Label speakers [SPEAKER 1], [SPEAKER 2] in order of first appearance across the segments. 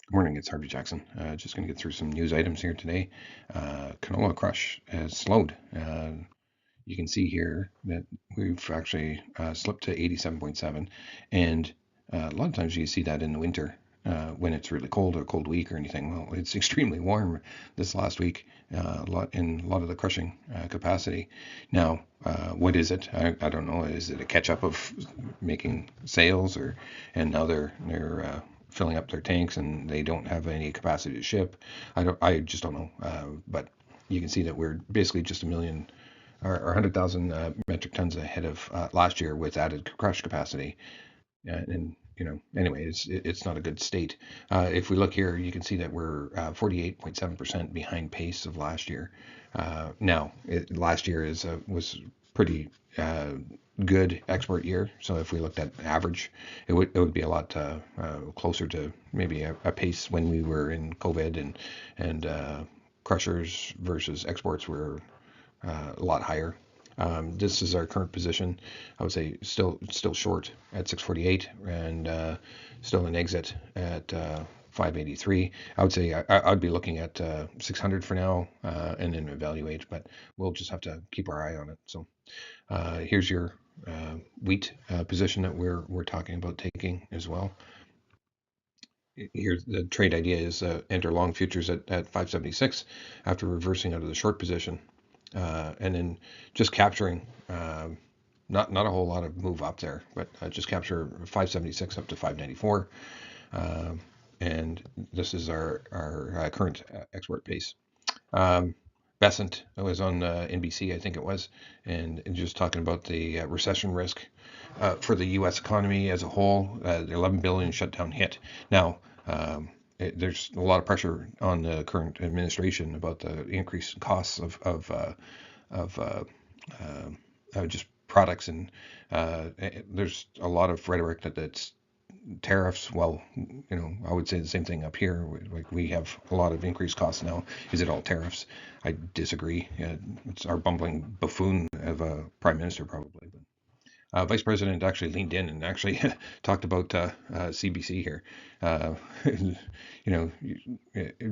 [SPEAKER 1] Good morning, it's Harvey Jackson. Just going to get through some news items here today. Canola crush has slowed. You can see here that we've actually slipped to 87.7, and a lot of times you see that in the winter when it's really cold or a cold week or anything. Well, it's extremely warm this last week, a lot of the crushing capacity. Now, what is it? I don't know. Is it a catch up of making sales, or and now they're filling up their tanks and they don't have any capacity to ship? I just don't know. But you can see that we're basically just a million or 100,000 metric tons ahead of last year with added crush capacity. And anyway, it's not a good state. If we look here, you can see that we're 48.7% behind pace of last year. Last year was pretty good export year. So if we looked at average, it would be a lot closer to maybe a pace when we were in COVID, and crushers versus exports were a lot higher. This is our current position. I would say still short at 648, and still an exit at 583. I would say I'd be looking at 600 for now, and then evaluate, but we'll just have to keep our eye on it. So here's your wheat position that we're talking about taking as well. Here's the trade idea is enter long futures at 576 after reversing out of the short position, and then just capturing not a whole lot of move up there, but just capture 576 up to 594, and this is our current export pace. Besant was on NBC, I think it was, and just talking about the recession risk for the U.S. economy as a whole, the 11 billion shutdown hit. Now, there's a lot of pressure on the current administration about the increased costs of just products, and there's a lot of rhetoric that's tariffs. Well, I would say the same thing up here. Like, we have a lot of increased costs now. Is it all tariffs? I disagree. It's our bumbling buffoon of a prime minister, probably. But Vice President actually leaned in and actually talked about CBC here. Uh,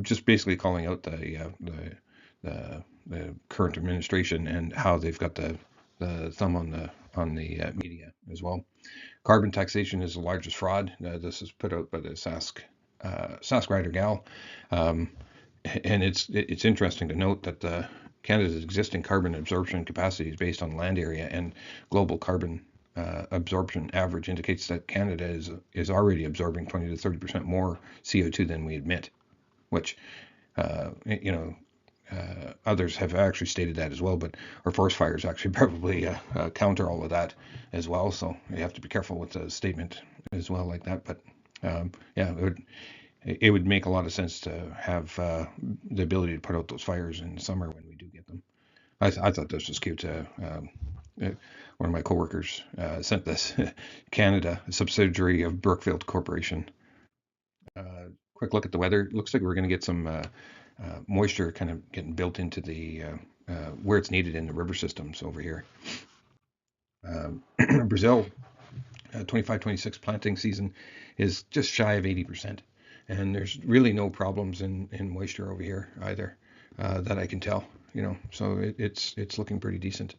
[SPEAKER 1] just basically calling out the current administration and how they've got the thumb on the media as well. Carbon taxation is the largest fraud. This is put out by the Sask Rider Gal, um, and it's interesting to note that Canada's existing carbon absorption capacity is based on land area, and global carbon absorption average indicates that Canada is already absorbing 20 to 30% more CO2 than we admit, which uh, you know others have actually stated that as well, but our forest fires actually probably counter all of that as well. So you have to be careful with the statement as well, like that. But yeah, it would make a lot of sense to have the ability to put out those fires in the summer when we do get them. I thought this was cute. Uh, One of my coworkers sent this. Canada, a subsidiary of Brookfield Corporation. Quick look at the weather. Looks like we're going to get some moisture kind of getting built into the where it's needed in the river systems over here. Brazil, 25-26 planting season is just shy of 80%, and there's really no problems in moisture over here either, that I can tell. So it's looking pretty decent.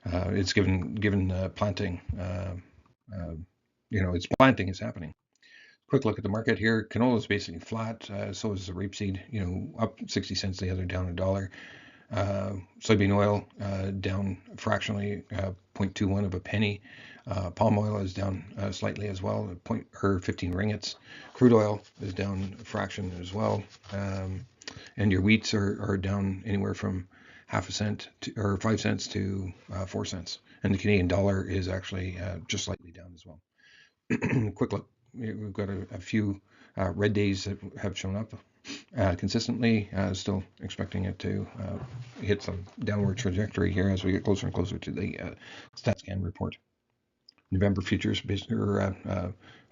[SPEAKER 1] It's given planting. It's planting is happening. Quick look at the market here. Canola is basically flat. So is the rapeseed. Up 60 cents the other, down a dollar. Soybean oil down fractionally, 0.21 of a penny. Palm oil is down slightly as well, 15 ringgits. Crude oil is down a fraction as well. And your wheats are down anywhere from half a cent or 5 cents to 4 cents. And the Canadian dollar is actually just slightly down as well. Quick look. We've got a few red days that have shown up consistently. Still expecting it to hit some downward trajectory here as we get closer and closer to the StatScan report. November futures of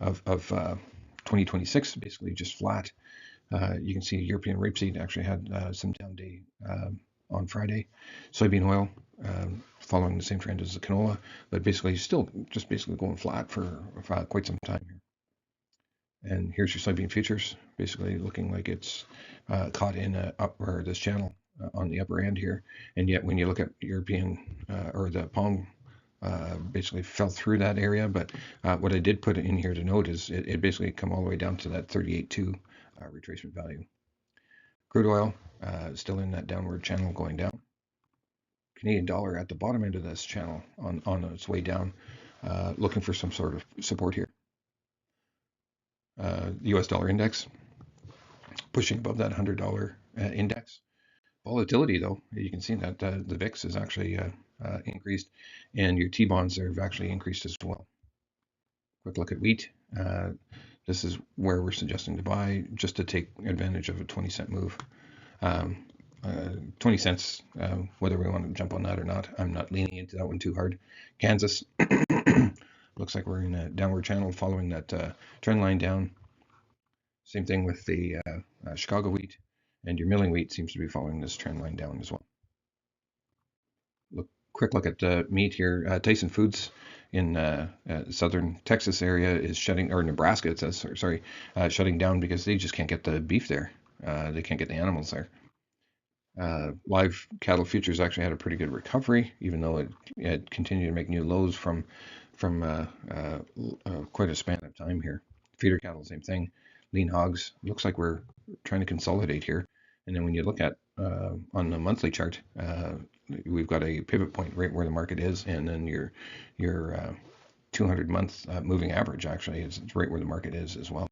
[SPEAKER 1] 2026 basically just flat. You can see European rapeseed actually had some down day on Friday. Soybean oil following the same trend as the canola, but basically still just basically going flat for quite some time here. And here's your soybean futures, basically looking like it's caught in or this channel on the upper end here. And yet, when you look at European or the palm, basically fell through that area. But what I did put in here to note is it basically come all the way down to that 38.2 retracement value. Crude oil still in that downward channel going down. Canadian dollar at the bottom end of this channel on its way down, looking for some sort of support here. US dollar index pushing above that $100 index. Volatility, though, you can see that the VIX has actually increased, and your T-bonds have actually increased as well. Quick look at wheat. This is where we're suggesting to buy just to take advantage of a 20-cent move. 20 cents, whether we want to jump on that or not. I'm not leaning into that one too hard. Kansas, looks like we're in a downward channel following that trend line down. Same thing with the Chicago wheat, and your milling wheat seems to be following this trend line down as well. Quick look at meat here. Tyson Foods in southern Texas area is shutting, or Nebraska it says, sorry, shutting down because they just can't get the beef there. They can't get the animals there. Live cattle futures actually had a pretty good recovery, even though it continued to make new lows from quite a span of time here. Feeder cattle, same thing. Lean hogs, looks like we're trying to consolidate here. And then when you look at on the monthly chart, we've got a pivot point right where the market is, and then your 200-month moving average actually is right where the market is as well.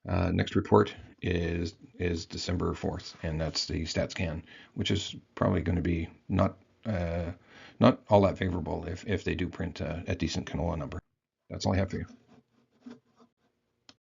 [SPEAKER 1] Next report is December 4th, and that's the StatScan, which is probably going to be not all that favorable if they do print a decent canola number. That's all I have for you.